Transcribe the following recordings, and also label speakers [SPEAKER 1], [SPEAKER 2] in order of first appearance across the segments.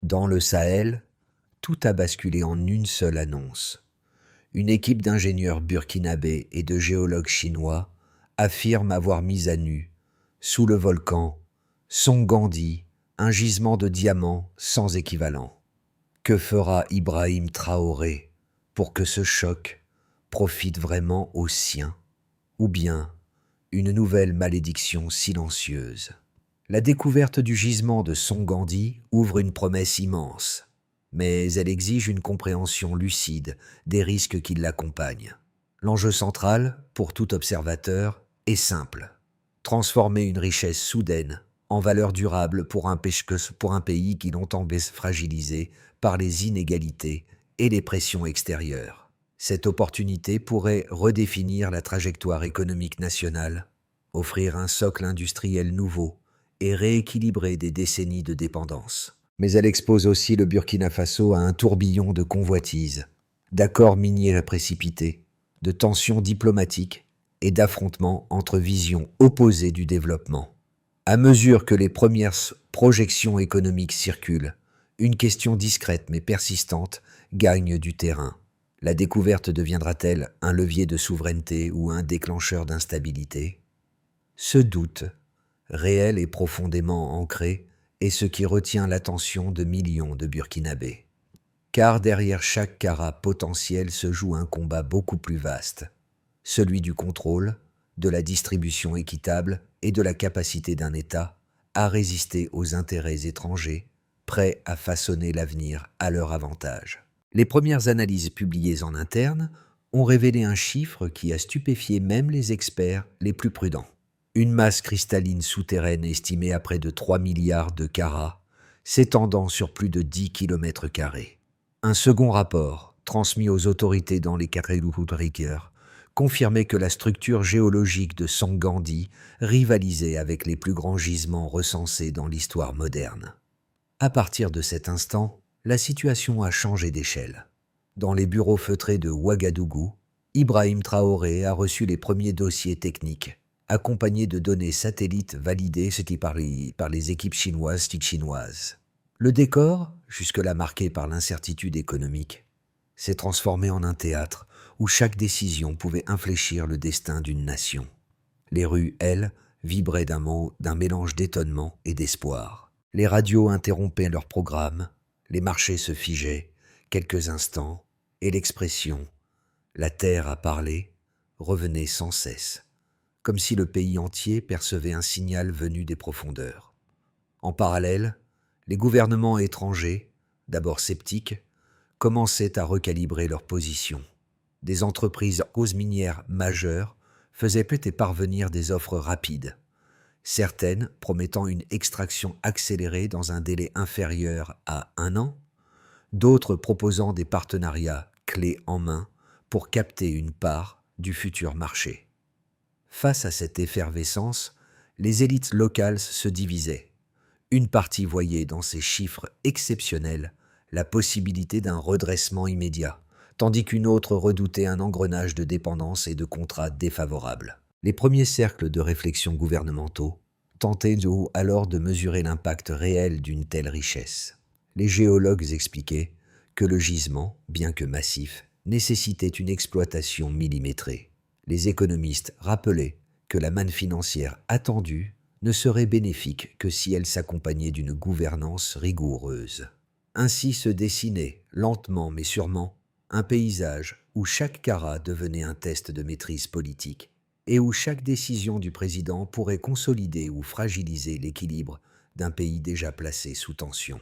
[SPEAKER 1] Dans le Sahel, tout a basculé en une seule annonce. Une équipe d'ingénieurs burkinabés et de géologues chinois affirme avoir mis à nu, sous le volcan, Songandi, un gisement de diamants sans équivalent. Que fera Ibrahim Traoré pour que ce choc profite vraiment aux siens, ou bien une nouvelle malédiction silencieuse? La découverte du gisement de Songandi ouvre une promesse immense, mais elle exige une compréhension lucide des risques qui l'accompagnent. L'enjeu central, pour tout observateur, est simple: transformer une richesse soudaine en valeur durable pour un pays qui longtemps baisse fragilisé par les inégalités et les pressions extérieures. Cette opportunité pourrait redéfinir la trajectoire économique nationale, offrir un socle industriel nouveau et rééquilibrer des décennies de dépendance. Mais elle expose aussi le Burkina Faso à un tourbillon de convoitises, d'accords miniers précipités, de tensions diplomatiques et d'affrontements entre visions opposées du développement. À mesure que les premières projections économiques circulent, une question discrète mais persistante gagne du terrain. La découverte deviendra-t-elle un levier de souveraineté ou un déclencheur d'instabilité? Ce doute, réel et profondément ancré, est ce qui retient l'attention de millions de Burkinabés. Car derrière chaque Kara potentiel se joue un combat beaucoup plus vaste, celui du contrôle, de la distribution équitable et de la capacité d'un État à résister aux intérêts étrangers, prêts à façonner l'avenir à leur avantage. Les premières analyses publiées en interne ont révélé un chiffre qui a stupéfié même les experts les plus prudents. Une masse cristalline souterraine estimée à près de 3 milliards de carats, s'étendant sur plus de 10 km². Un second rapport, transmis aux autorités dans les Karéloukoudriker, confirmait que la structure géologique de Songandi rivalisait avec les plus grands gisements recensés dans l'histoire moderne. À partir de cet instant, la situation a changé d'échelle. Dans les bureaux feutrés de Ouagadougou, Ibrahim Traoré a reçu les premiers dossiers techniques, accompagnés de données satellites validées par les équipes chinoises. Le décor, jusque-là marqué par l'incertitude économique, s'est transformé en un théâtre où chaque décision pouvait infléchir le destin d'une nation. Les rues, elles, vibraient d'un mélange d'étonnement et d'espoir. Les radios interrompaient leurs programmes, les marchés se figeaient quelques instants, et l'expression « la terre a parlé » revenait sans cesse, comme si le pays entier percevait un signal venu des profondeurs. En parallèle, les gouvernements étrangers, d'abord sceptiques, commençaient à recalibrer leur position. Des entreprises minières majeures faisaient peut-être parvenir des offres rapides, certaines promettant une extraction accélérée dans un délai inférieur à 1 an, d'autres proposant des partenariats clés en main pour capter une part du futur marché. Face à cette effervescence, les élites locales se divisaient. Une partie voyait dans ces chiffres exceptionnels la possibilité d'un redressement immédiat, tandis qu'une autre redoutait un engrenage de dépendance et de contrats défavorables. Les premiers cercles de réflexion gouvernementaux tentaient alors de mesurer l'impact réel d'une telle richesse. Les géologues expliquaient que le gisement, bien que massif, nécessitait une exploitation millimétrée. Les économistes rappelaient que la manne financière attendue ne serait bénéfique que si elle s'accompagnait d'une gouvernance rigoureuse. Ainsi se dessinait, lentement mais sûrement, un paysage où chaque carat devenait un test de maîtrise politique et où chaque décision du président pourrait consolider ou fragiliser l'équilibre d'un pays déjà placé sous tension.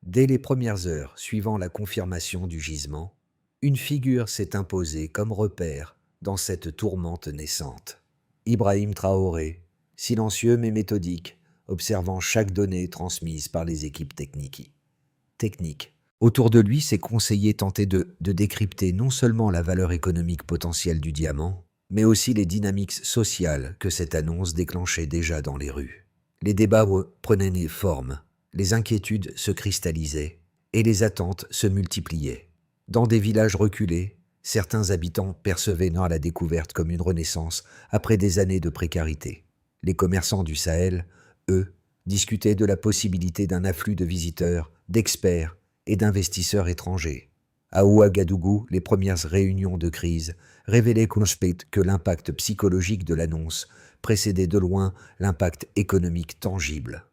[SPEAKER 1] Dès les premières heures suivant la confirmation du gisement, une figure s'est imposée comme repère dans cette tourmente naissante. Ibrahim Traoré, silencieux mais méthodique, observant chaque donnée transmise par les équipes techniques. Autour de lui, ses conseillers tentaient de décrypter non seulement la valeur économique potentielle du diamant, mais aussi les dynamiques sociales que cette annonce déclenchait déjà dans les rues. Les débats prenaient forme, les inquiétudes se cristallisaient et les attentes se multipliaient. Dans des villages reculés, certains habitants percevaient la découverte comme une renaissance après des années de précarité. Les commerçants du Sahel, eux, discutaient de la possibilité d'un afflux de visiteurs, d'experts et d'investisseurs étrangers. À Ouagadougou, les premières réunions de crise révélaient que l'impact psychologique de l'annonce précédait de loin l'impact économique tangible.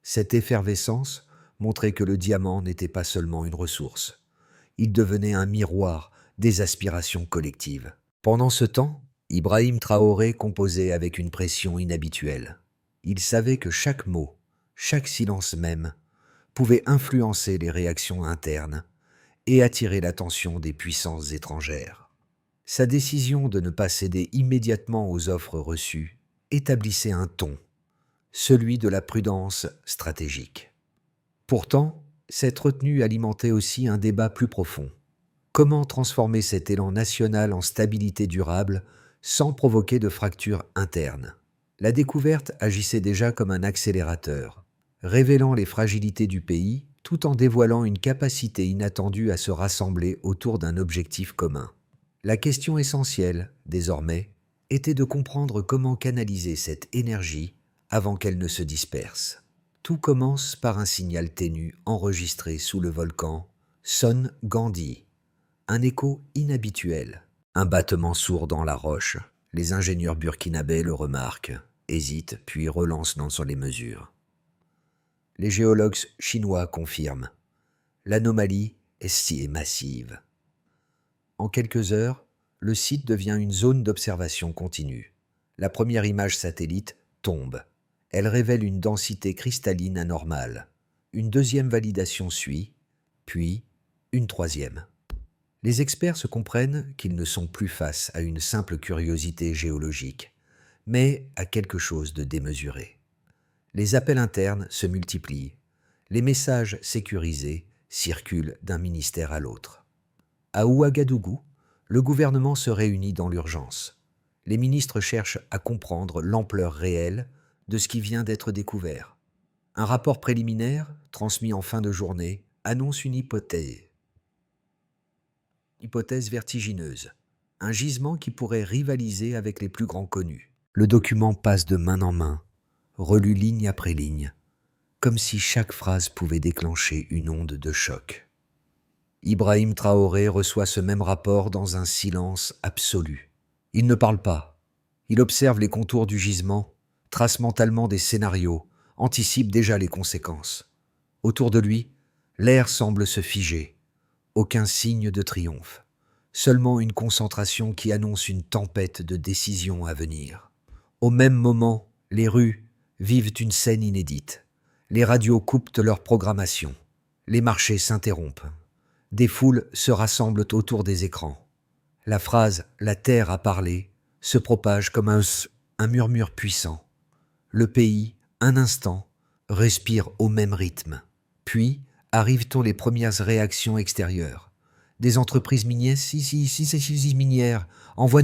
[SPEAKER 1] Cette effervescence montrait que le diamant n'était pas seulement une ressource. Il devenait un miroir des aspirations collectives. Pendant ce temps, Ibrahim Traoré composait avec une pression inhabituelle. Il savait que chaque mot, chaque silence même, pouvait influencer les réactions internes et attirer l'attention des puissances étrangères. Sa décision de ne pas céder immédiatement aux offres reçues établissait un ton, celui de la prudence stratégique. Pourtant, cette retenue alimentait aussi un débat plus profond. Comment transformer cet élan national en stabilité durable sans provoquer de fractures internes? La découverte agissait déjà comme un accélérateur, révélant les fragilités du pays tout en dévoilant une capacité inattendue à se rassembler autour d'un objectif commun. La question essentielle, désormais, était de comprendre comment canaliser cette énergie avant qu'elle ne se disperse. Tout commence par un signal ténu enregistré sous le volcan Son Gandhi. Un écho inhabituel, un battement sourd dans la roche. Les ingénieurs burkinabés le remarquent, hésitent, puis relancent sur les mesures. Les géologues chinois confirment. L'anomalie est massive. En quelques heures, le site devient une zone d'observation continue. La première image satellite tombe. Elle révèle une densité cristalline anormale. Une deuxième validation suit, puis une troisième. Les experts se comprennent qu'ils ne sont plus face à une simple curiosité géologique, mais à quelque chose de démesuré. Les appels internes se multiplient. Les messages sécurisés circulent d'un ministère à l'autre. À Ouagadougou, le gouvernement se réunit dans l'urgence. Les ministres cherchent à comprendre l'ampleur réelle de ce qui vient d'être découvert. Un rapport préliminaire, transmis en fin de journée, annonce une hypothèse vertigineuse, un gisement qui pourrait rivaliser avec les plus grands connus. Le document passe de main en main, relu ligne après ligne, comme si chaque phrase pouvait déclencher une onde de choc. Ibrahim Traoré reçoit ce même rapport dans un silence absolu. Il ne parle pas. Il observe les contours du gisement, trace mentalement des scénarios, anticipe déjà les conséquences. Autour de lui, l'air semble se figer. Aucun signe de triomphe. Seulement une concentration qui annonce une tempête de décisions à venir. Au même moment, les rues vivent une scène inédite. Les radios coupent leur programmation. Les marchés s'interrompent. Des foules se rassemblent autour des écrans. La phrase « La terre a parlé » se propage comme un murmure puissant. Le pays, un instant, respire au même rythme. Puis arrivent les premières réactions extérieures. Des entreprises minières envoient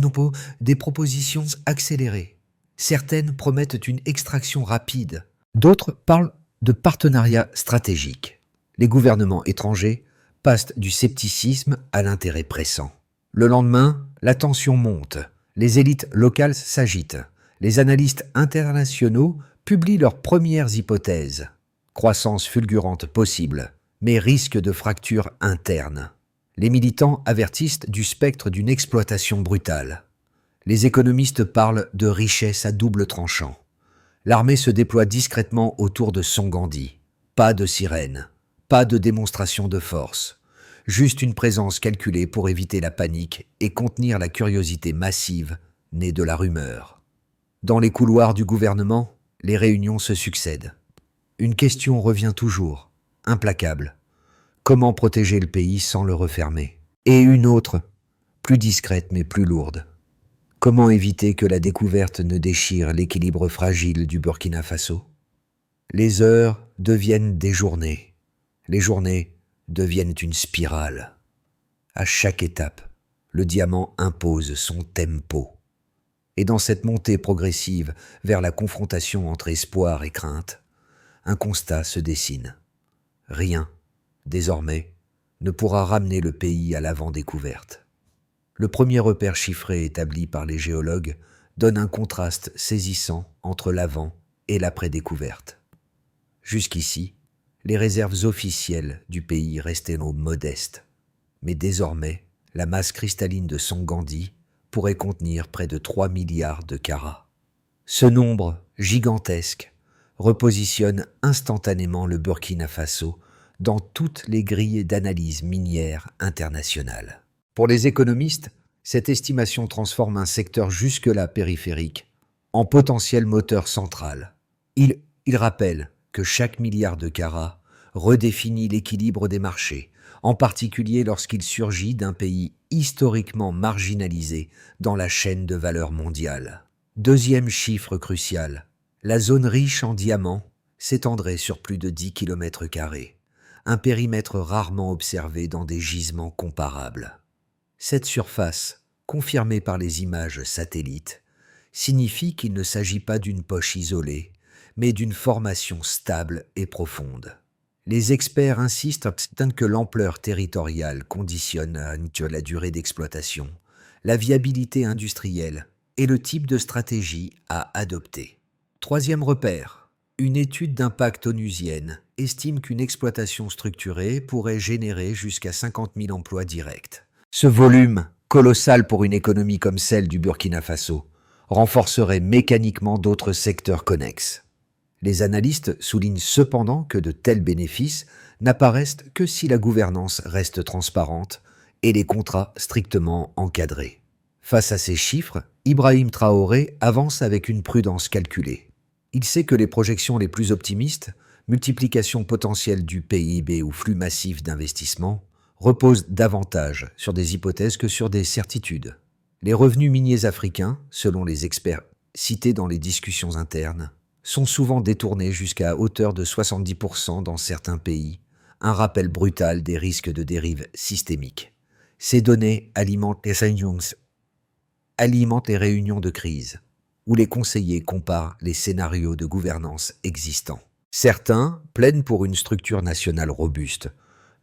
[SPEAKER 1] des propositions accélérées. Certaines promettent une extraction rapide. D'autres parlent de partenariats stratégiques. Les gouvernements étrangers passent du scepticisme à l'intérêt pressant. Le lendemain, la tension monte. Les élites locales s'agitent. Les analystes internationaux publient leurs premières hypothèses. Croissance fulgurante possible, mais risque de fracture interne. Les militants avertissent du spectre d'une exploitation brutale. Les économistes parlent de richesse à double tranchant. L'armée se déploie discrètement autour de Son Gandhi. Pas de sirène, pas de démonstration de force. Juste une présence calculée pour éviter la panique et contenir la curiosité massive née de la rumeur. Dans les couloirs du gouvernement, les réunions se succèdent. Une question revient toujours, implacable. Comment protéger le pays sans le refermer? Et une autre, plus discrète mais plus lourde. Comment éviter que la découverte ne déchire l'équilibre fragile du Burkina Faso? Les heures deviennent des journées. Les journées deviennent une spirale. À chaque étape, le diamant impose son tempo. Et dans cette montée progressive vers la confrontation entre espoir et crainte, un constat se dessine. Rien, désormais, ne pourra ramener le pays à l'avant-découverte. Le premier repère chiffré établi par les géologues donne un contraste saisissant entre l'avant et l'après-découverte. Jusqu'ici, les réserves officielles du pays restaient modestes. Mais désormais, la masse cristalline de Songandi pourrait contenir près de 3 milliards de carats. Ce nombre gigantesque repositionne instantanément le Burkina Faso dans toutes les grilles d'analyse minière internationales. Pour les économistes, cette estimation transforme un secteur jusque-là périphérique en potentiel moteur central. Il rappelle que chaque milliard de carats redéfinit l'équilibre des marchés, en particulier lorsqu'il surgit d'un pays historiquement marginalisé dans la chaîne de valeur mondiale. Deuxième chiffre crucial, la zone riche en diamants s'étendrait sur plus de 10 km², un périmètre rarement observé dans des gisements comparables. Cette surface, confirmée par les images satellites, signifie qu'il ne s'agit pas d'une poche isolée, mais d'une formation stable et profonde. Les experts insistent que l'ampleur territoriale conditionne la durée d'exploitation, la viabilité industrielle et le type de stratégie à adopter. Troisième repère, une étude d'impact onusienne estime qu'une exploitation structurée pourrait générer jusqu'à 50 000 emplois directs. Ce volume, colossal pour une économie comme celle du Burkina Faso, renforcerait mécaniquement d'autres secteurs connexes. Les analystes soulignent cependant que de tels bénéfices n'apparaissent que si la gouvernance reste transparente et les contrats strictement encadrés. Face à ces chiffres, Ibrahim Traoré avance avec une prudence calculée. Il sait que les projections les plus optimistes, multiplication potentielle du PIB ou flux massif d'investissement, reposent davantage sur des hypothèses que sur des certitudes. Les revenus miniers africains, selon les experts cités dans les discussions internes, sont souvent détournés jusqu'à hauteur de 70% dans certains pays, un rappel brutal des risques de dérive systémique. Ces données alimentent les réunions de crise, où les conseillers comparent les scénarios de gouvernance existants. Certains plaident pour une structure nationale robuste,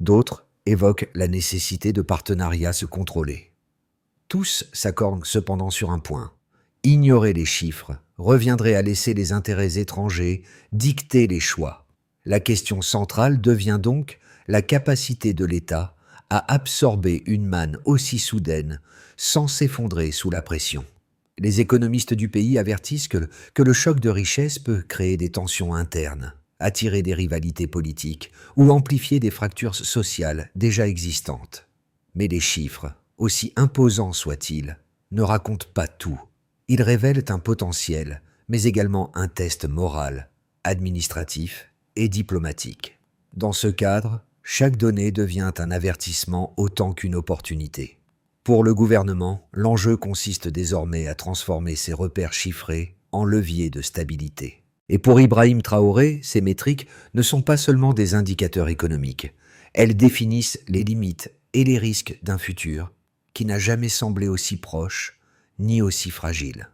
[SPEAKER 1] d'autres évoquent la nécessité de partenariats se contrôler. Tous s'accordent cependant sur un point. Ignorer les chiffres reviendrait à laisser les intérêts étrangers dicter les choix. La question centrale devient donc la capacité de l'État à absorber une manne aussi soudaine sans s'effondrer sous la pression. Les économistes du pays avertissent que le choc de richesse peut créer des tensions internes, attirer des rivalités politiques ou amplifier des fractures sociales déjà existantes. Mais les chiffres, aussi imposants soient-ils, ne racontent pas tout. Ils révèlent un potentiel, mais également un test moral, administratif et diplomatique. Dans ce cadre, chaque donnée devient un avertissement autant qu'une opportunité. Pour le gouvernement, l'enjeu consiste désormais à transformer ces repères chiffrés en leviers de stabilité. Et pour Ibrahim Traoré, ces métriques ne sont pas seulement des indicateurs économiques. Elles définissent les limites et les risques d'un futur qui n'a jamais semblé aussi proche ni aussi fragile.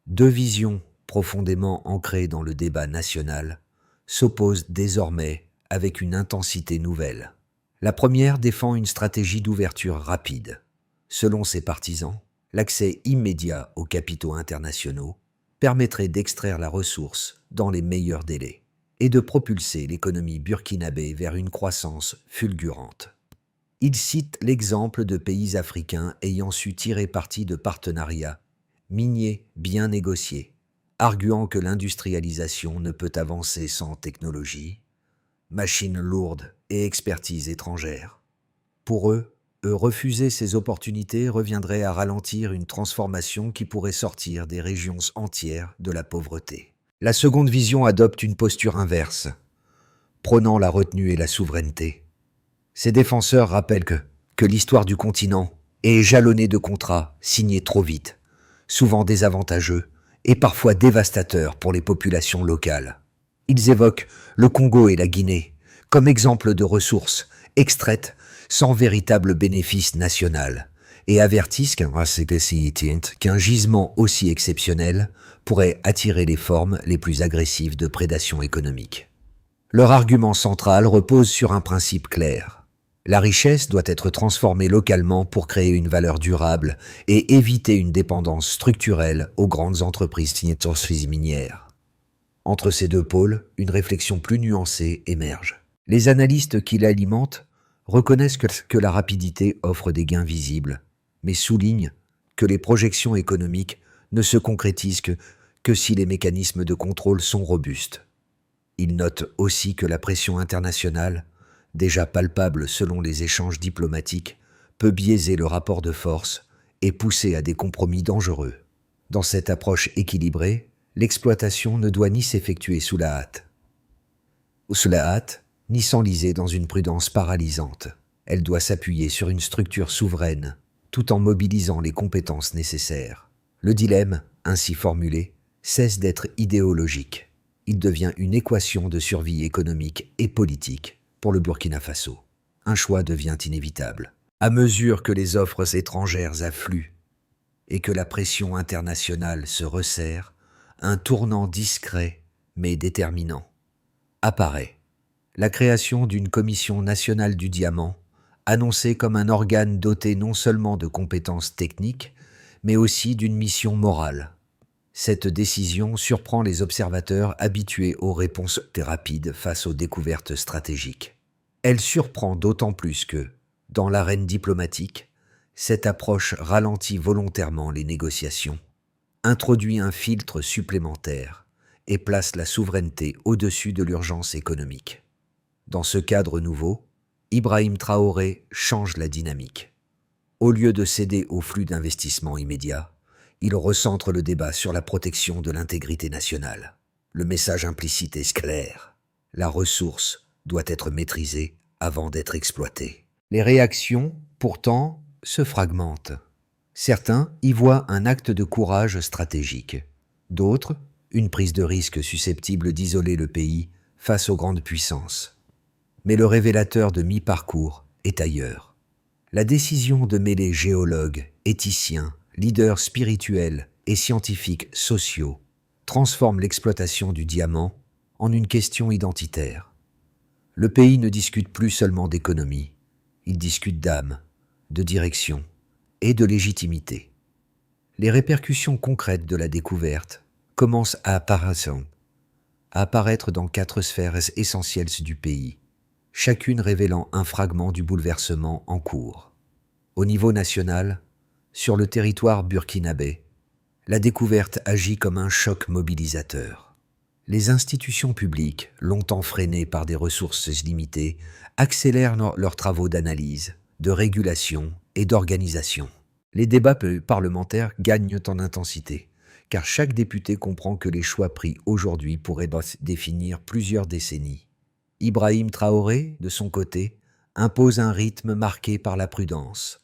[SPEAKER 1] Deux visions profondément ancrées dans le débat national s'opposent désormais avec une intensité nouvelle. La première défend une stratégie d'ouverture rapide. Selon ses partisans, l'accès immédiat aux capitaux internationaux permettrait d'extraire la ressource dans les meilleurs délais et de propulser l'économie burkinabé vers une croissance fulgurante. Il cite l'exemple de pays africains ayant su tirer parti de partenariats miniers bien négociés, arguant que l'industrialisation ne peut avancer sans technologie, machines lourdes et expertise étrangère. Pour eux, refuser ces opportunités reviendrait à ralentir une transformation qui pourrait sortir des régions entières de la pauvreté. La seconde vision adopte une posture inverse, prônant la retenue et la souveraineté. Ces défenseurs rappellent que l'histoire du continent est jalonnée de contrats signés trop vite, souvent désavantageux et parfois dévastateurs pour les populations locales. Ils évoquent le Congo et la Guinée comme exemples de ressources extraites sans véritable bénéfice national et avertissent qu'un gisement aussi exceptionnel pourrait attirer les formes les plus agressives de prédation économique. Leur argument central repose sur un principe clair. La richesse doit être transformée localement pour créer une valeur durable et éviter une dépendance structurelle aux grandes entreprises minières. Entre ces deux pôles, une réflexion plus nuancée émerge. Les analystes qui l'alimentent reconnaissent que la rapidité offre des gains visibles, mais soulignent que les projections économiques ne se concrétisent que si les mécanismes de contrôle sont robustes. Ils notent aussi que la pression internationale, déjà palpable selon les échanges diplomatiques, peut biaiser le rapport de force et pousser à des compromis dangereux. Dans cette approche équilibrée, l'exploitation ne doit ni s'effectuer sous la hâte, ni s'enliser dans une prudence paralysante. Elle doit s'appuyer sur une structure souveraine, tout en mobilisant les compétences nécessaires. Le dilemme, ainsi formulé, cesse d'être idéologique. Il devient une équation de survie économique et politique pour le Burkina Faso. Un choix devient inévitable. À mesure que les offres étrangères affluent et que la pression internationale se resserre, un tournant discret mais déterminant apparaît. La création d'une commission nationale du diamant, annoncée comme un organe doté non seulement de compétences techniques, mais aussi d'une mission morale. Cette décision surprend les observateurs habitués aux réponses rapides face aux découvertes stratégiques. Elle surprend d'autant plus que, dans l'arène diplomatique, cette approche ralentit volontairement les négociations, introduit un filtre supplémentaire et place la souveraineté au-dessus de l'urgence économique. Dans ce cadre nouveau, Ibrahim Traoré change la dynamique. Au lieu de céder au flux d'investissements immédiats, il recentre le débat sur la protection de l'intégrité nationale. Le message implicite est clair. La ressource doit être maîtrisée avant d'être exploitée. Les réactions, pourtant, se fragmentent. Certains y voient un acte de courage stratégique. D'autres, une prise de risque susceptible d'isoler le pays face aux grandes puissances. Mais le révélateur de mi-parcours est ailleurs. La décision de mêler géologues, éthiciens, leaders spirituels et scientifiques sociaux transforme l'exploitation du diamant en une question identitaire. Le pays ne discute plus seulement d'économie, il discute d'âme, de direction et de légitimité. Les répercussions concrètes de la découverte commencent à apparaître dans 4 sphères essentielles du pays, chacune révélant un fragment du bouleversement en cours. Au niveau national, sur le territoire burkinabé, la découverte agit comme un choc mobilisateur. Les institutions publiques, longtemps freinées par des ressources limitées, accélèrent leurs travaux d'analyse, de régulation et d'organisation. Les débats parlementaires gagnent en intensité, car chaque député comprend que les choix pris aujourd'hui pourraient définir plusieurs décennies. Ibrahim Traoré, de son côté, impose un rythme marqué par la prudence,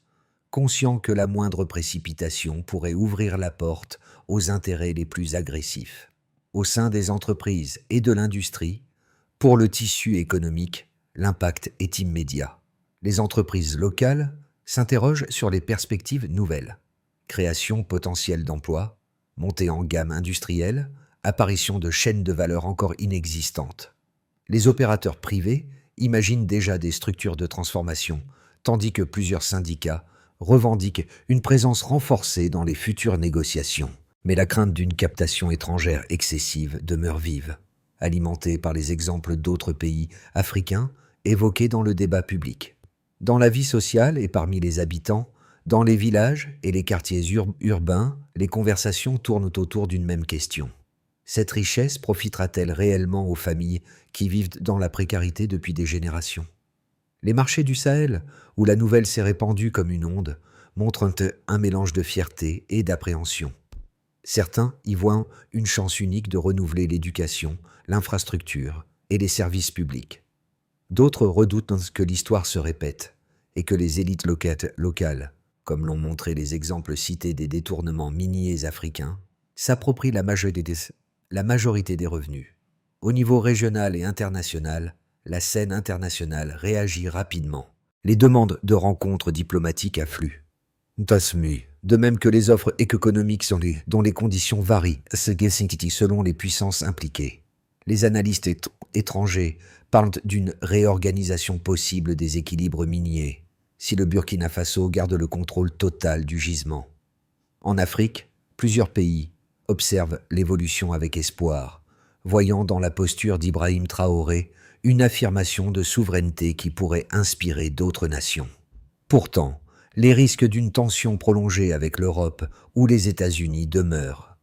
[SPEAKER 1] conscient que la moindre précipitation pourrait ouvrir la porte aux intérêts les plus agressifs. Au sein des entreprises et de l'industrie, pour le tissu économique, l'impact est immédiat. Les entreprises locales s'interrogent sur les perspectives nouvelles. Création potentielle d'emplois, montée en gamme industrielle, apparition de chaînes de valeur encore inexistantes. Les opérateurs privés imaginent déjà des structures de transformation, tandis que plusieurs syndicats revendiquent une présence renforcée dans les futures négociations. Mais la crainte d'une captation étrangère excessive demeure vive, alimentée par les exemples d'autres pays africains évoqués dans le débat public. Dans la vie sociale et parmi les habitants, dans les villages et les quartiers urbains, les conversations tournent autour d'une même question. Cette richesse profitera-t-elle réellement aux familles qui vivent dans la précarité depuis des générations ? Les marchés du Sahel, où la nouvelle s'est répandue comme une onde, montrent un mélange de fierté et d'appréhension. Certains y voient une chance unique de renouveler l'éducation, l'infrastructure et les services publics. D'autres redoutent que l'histoire se répète et que les élites locales, comme l'ont montré les exemples cités des détournements miniers africains, s'approprient la majorité des revenus. Au niveau régional et international, la scène internationale réagit rapidement. Les demandes de rencontres diplomatiques affluent. De même que les offres économiques dont les conditions varient selon les puissances impliquées. Les analystes étrangers parlent d'une réorganisation possible des équilibres miniers, si le Burkina Faso garde le contrôle total du gisement. En Afrique, plusieurs pays observent l'évolution avec espoir, voyant dans la posture d'Ibrahim Traoré une affirmation de souveraineté qui pourrait inspirer d'autres nations. Pourtant, les risques d'une tension prolongée avec l'Europe ou les États-Unis demeurent,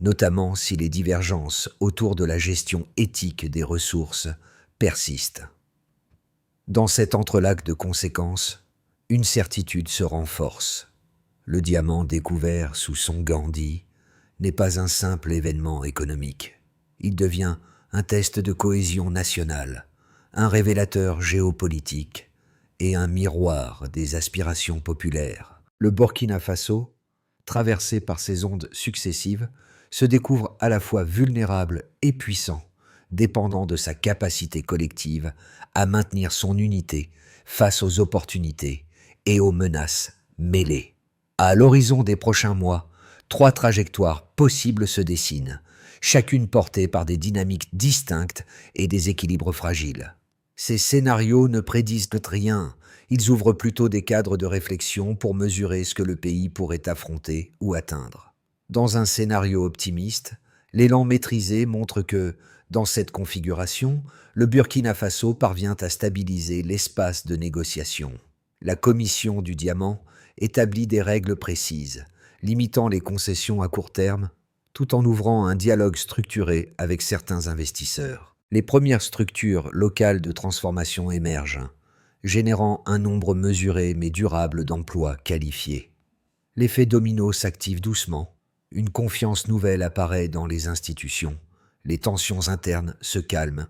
[SPEAKER 1] notamment si les divergences autour de la gestion éthique des ressources persistent. Dans cet entrelac de conséquences, une certitude se renforce. Le diamant découvert sous son Gandhi n'est pas un simple événement économique. Il devient un test de cohésion nationale, un révélateur géopolitique et un miroir des aspirations populaires. Le Burkina Faso, traversé par ces ondes successives, se découvre à la fois vulnérable et puissant, dépendant de sa capacité collective à maintenir son unité face aux opportunités et aux menaces mêlées. À l'horizon des prochains mois, 3 trajectoires possibles se dessinent, chacune portée par des dynamiques distinctes et des équilibres fragiles. Ces scénarios ne prédisent rien, ils ouvrent plutôt des cadres de réflexion pour mesurer ce que le pays pourrait affronter ou atteindre. Dans un scénario optimiste, l'élan maîtrisé montre que, dans cette configuration, le Burkina Faso parvient à stabiliser l'espace de négociation. La Commission du Diamant établit des règles précises, limitant les concessions à court terme, tout en ouvrant un dialogue structuré avec certains investisseurs. Les premières structures locales de transformation émergent, générant un nombre mesuré mais durable d'emplois qualifiés. L'effet domino s'active doucement, une confiance nouvelle apparaît dans les institutions, les tensions internes se calment,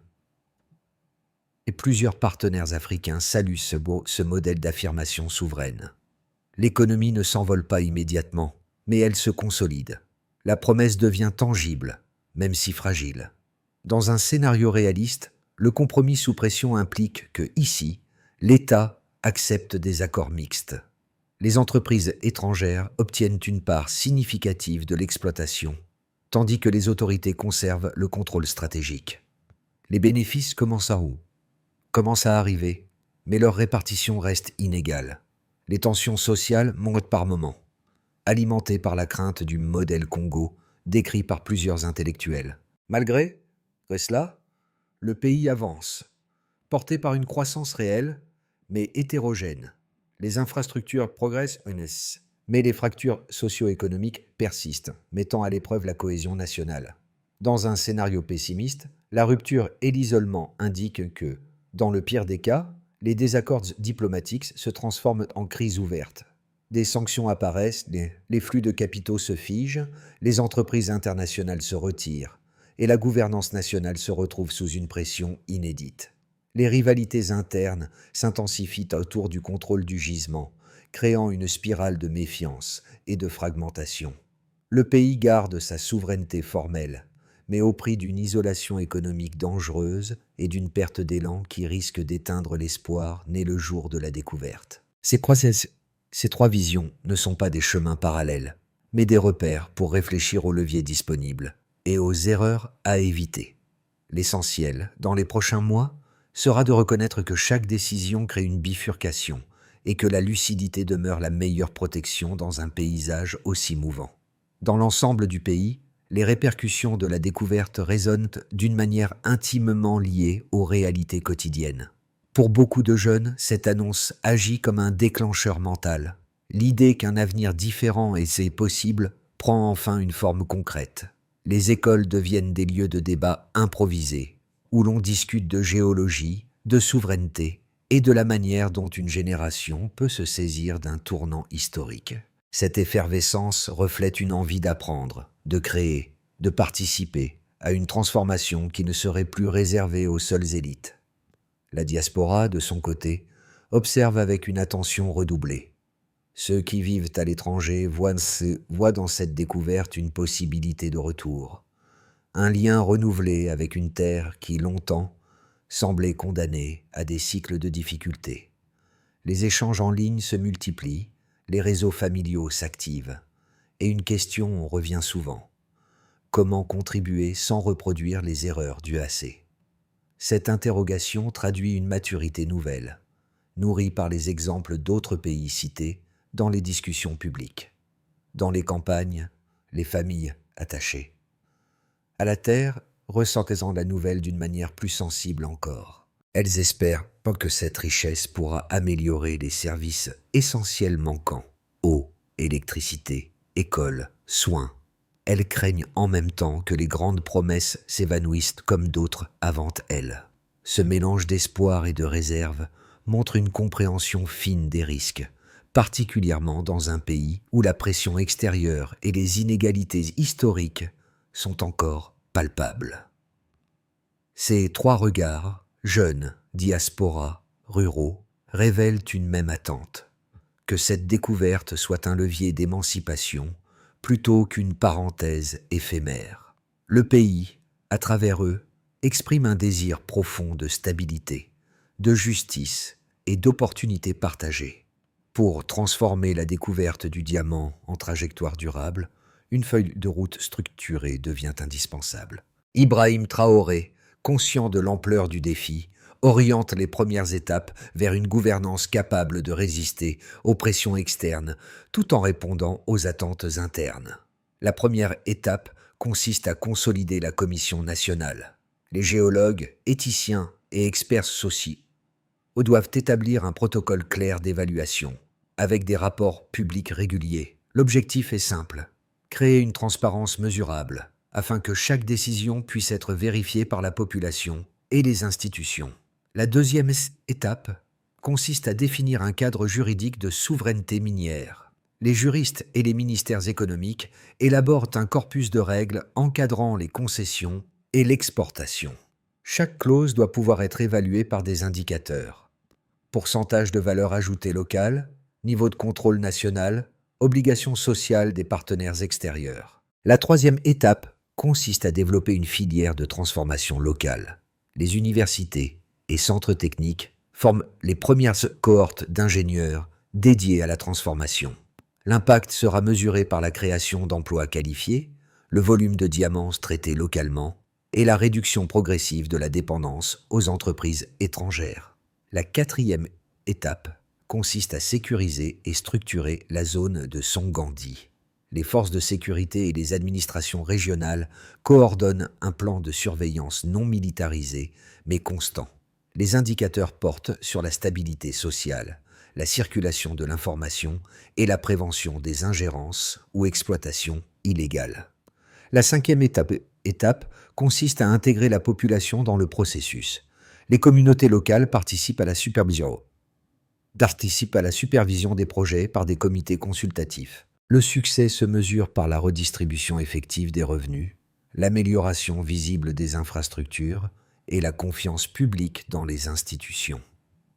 [SPEAKER 1] et plusieurs partenaires africains saluent ce modèle d'affirmation souveraine. L'économie ne s'envole pas immédiatement, mais elle se consolide. La promesse devient tangible, même si fragile. Dans un scénario réaliste, le compromis sous pression implique que, ici, l'État accepte des accords mixtes. Les entreprises étrangères obtiennent une part significative de l'exploitation, tandis que les autorités conservent le contrôle stratégique. Les bénéfices commencent à arriver, mais leur répartition reste inégale. Les tensions sociales montent par moments, alimentées par la crainte du modèle Congo décrit par plusieurs intellectuels. Malgré cela, le pays avance, porté par une croissance réelle, mais hétérogène. Les infrastructures progressent, mais les fractures socio-économiques persistent, mettant à l'épreuve la cohésion nationale. Dans un scénario pessimiste, la rupture et l'isolement indiquent que, dans le pire des cas, les désaccords diplomatiques se transforment en crise ouverte. Des sanctions apparaissent, les flux de capitaux se figent, les entreprises internationales se retirent, et la gouvernance nationale se retrouve sous une pression inédite. Les rivalités internes s'intensifient autour du contrôle du gisement, créant une spirale de méfiance et de fragmentation. Le pays garde sa souveraineté formelle, mais au prix d'une isolation économique dangereuse et d'une perte d'élan qui risque d'éteindre l'espoir né le jour de la découverte. Ces 3 visions ne sont pas des chemins parallèles, mais des repères pour réfléchir aux leviers disponibles et aux erreurs à éviter. L'essentiel, dans les prochains mois, sera de reconnaître que chaque décision crée une bifurcation et que la lucidité demeure la meilleure protection dans un paysage aussi mouvant. Dans l'ensemble du pays, les répercussions de la découverte résonnent d'une manière intimement liée aux réalités quotidiennes. Pour beaucoup de jeunes, cette annonce agit comme un déclencheur mental. L'idée qu'un avenir différent et c'est possible prend enfin une forme concrète. Les écoles deviennent des lieux de débat improvisés, où l'on discute de géologie, de souveraineté et de la manière dont une génération peut se saisir d'un tournant historique. Cette effervescence reflète une envie d'apprendre, de créer, de participer à une transformation qui ne serait plus réservée aux seules élites. La diaspora, de son côté, observe avec une attention redoublée. Ceux qui vivent à l'étranger voient dans cette découverte une possibilité de retour, un lien renouvelé avec une terre qui, longtemps, semblait condamnée à des cycles de difficultés. Les échanges en ligne se multiplient, les réseaux familiaux s'activent, et une question revient souvent. Comment contribuer sans reproduire les erreurs du passé ? Cette interrogation traduit une maturité nouvelle, nourrie par les exemples d'autres pays cités dans les discussions publiques. Dans les campagnes, les familles attachées. À la terre, ressentant la nouvelle d'une manière plus sensible encore. Elles espèrent pas que cette richesse pourra améliorer les services essentiels manquants, eau, électricité, école, soins. Elles craignent en même temps que les grandes promesses s'évanouissent comme d'autres avant elles. Ce mélange d'espoir et de réserve montre une compréhension fine des risques, particulièrement dans un pays où la pression extérieure et les inégalités historiques sont encore palpables. Ces trois regards, jeunes, diaspora, ruraux, révèlent une même attente, que cette découverte soit un levier d'émancipation plutôt qu'une parenthèse éphémère. Le pays, à travers eux, exprime un désir profond de stabilité, de justice et d'opportunités partagées. Pour transformer la découverte du diamant en trajectoire durable, une feuille de route structurée devient indispensable. Ibrahim Traoré, conscient de l'ampleur du défi, oriente les premières étapes vers une gouvernance capable de résister aux pressions externes tout en répondant aux attentes internes. La première étape consiste à consolider la commission nationale. Les géologues, éthiciens et experts sociaux doivent établir un protocole clair d'évaluation, avec des rapports publics réguliers. L'objectif est simple, créer une transparence mesurable, afin que chaque décision puisse être vérifiée par la population et les institutions. La deuxième étape consiste à définir un cadre juridique de souveraineté minière. Les juristes et les ministères économiques élaborent un corpus de règles encadrant les concessions et l'exportation. Chaque clause doit pouvoir être évaluée par des indicateurs. Pourcentage de valeur ajoutée locale, niveau de contrôle national, obligations sociales des partenaires extérieurs. La troisième étape consiste à développer une filière de transformation locale. Les universités et centres techniques forment les premières cohortes d'ingénieurs dédiés à la transformation. L'impact sera mesuré par la création d'emplois qualifiés, le volume de diamants traités localement et la réduction progressive de la dépendance aux entreprises étrangères. La quatrième étape consiste à sécuriser et structurer la zone de Songandi. Les forces de sécurité et les administrations régionales coordonnent un plan de surveillance non militarisé mais constant. Les indicateurs portent sur la stabilité sociale, la circulation de l'information et la prévention des ingérences ou exploitations illégales. La cinquième étape consiste à intégrer la population dans le processus. Les communautés locales participent à la supervision des projets par des comités consultatifs. Le succès se mesure par la redistribution effective des revenus, l'amélioration visible des infrastructures et la confiance publique dans les institutions.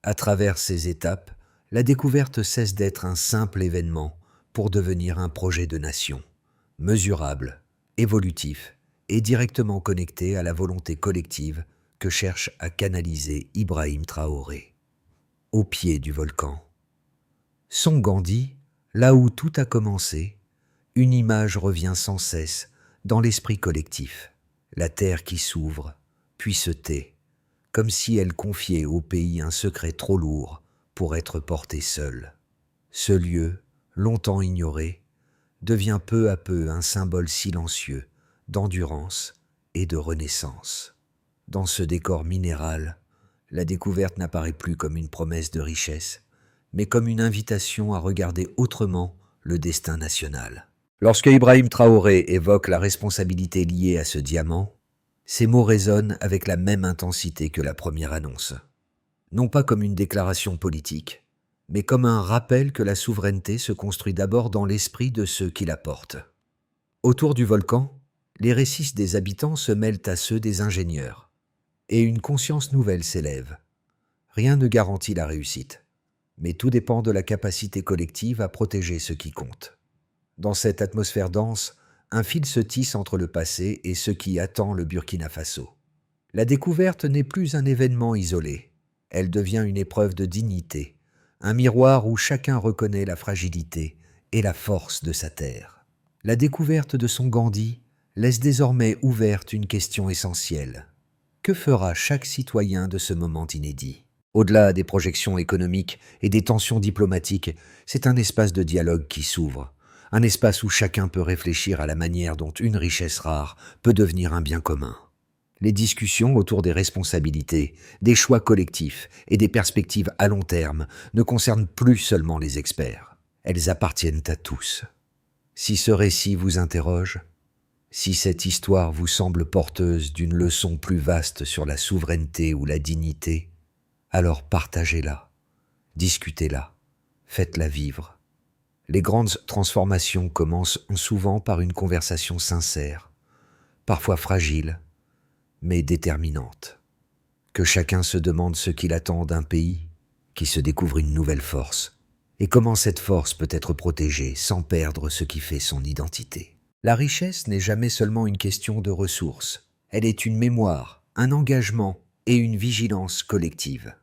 [SPEAKER 1] À travers ces étapes, la découverte cesse d'être un simple événement pour devenir un projet de nation, mesurable, évolutif et directement connecté à la volonté collective que cherche à canaliser Ibrahim Traoré. Au pied du volcan. Songandi, là où tout a commencé, une image revient sans cesse dans l'esprit collectif. La terre qui s'ouvre, puis se tait, comme si elle confiait au pays un secret trop lourd pour être porté seul. Ce lieu, longtemps ignoré, devient peu à peu un symbole silencieux d'endurance et de renaissance. Dans ce décor minéral, la découverte n'apparaît plus comme une promesse de richesse, mais comme une invitation à regarder autrement le destin national. Lorsque Ibrahim Traoré évoque la responsabilité liée à ce diamant, ces mots résonnent avec la même intensité que la première annonce. Non pas comme une déclaration politique, mais comme un rappel que la souveraineté se construit d'abord dans l'esprit de ceux qui la portent. Autour du volcan, les récits des habitants se mêlent à ceux des ingénieurs, et une conscience nouvelle s'élève. Rien ne garantit la réussite, mais tout dépend de la capacité collective à protéger ce qui compte. Dans cette atmosphère dense, un fil se tisse entre le passé et ce qui attend le Burkina Faso. La découverte n'est plus un événement isolé, elle devient une épreuve de dignité, un miroir où chacun reconnaît la fragilité et la force de sa terre. La découverte de Songandi laisse désormais ouverte une question essentielle. Que fera chaque citoyen de ce moment inédit ? Au-delà des projections économiques et des tensions diplomatiques, c'est un espace de dialogue qui s'ouvre, un espace où chacun peut réfléchir à la manière dont une richesse rare peut devenir un bien commun. Les discussions autour des responsabilités, des choix collectifs et des perspectives à long terme ne concernent plus seulement les experts. Elles appartiennent à tous. Si ce récit vous interroge, si cette histoire vous semble porteuse d'une leçon plus vaste sur la souveraineté ou la dignité, alors partagez-la, discutez-la, faites-la vivre. Les grandes transformations commencent souvent par une conversation sincère, parfois fragile, mais déterminante. Que chacun se demande ce qu'il attend d'un pays qui se découvre une nouvelle force, et comment cette force peut être protégée sans perdre ce qui fait son identité. La richesse n'est jamais seulement une question de ressources, elle est une mémoire, un engagement et une vigilance collective.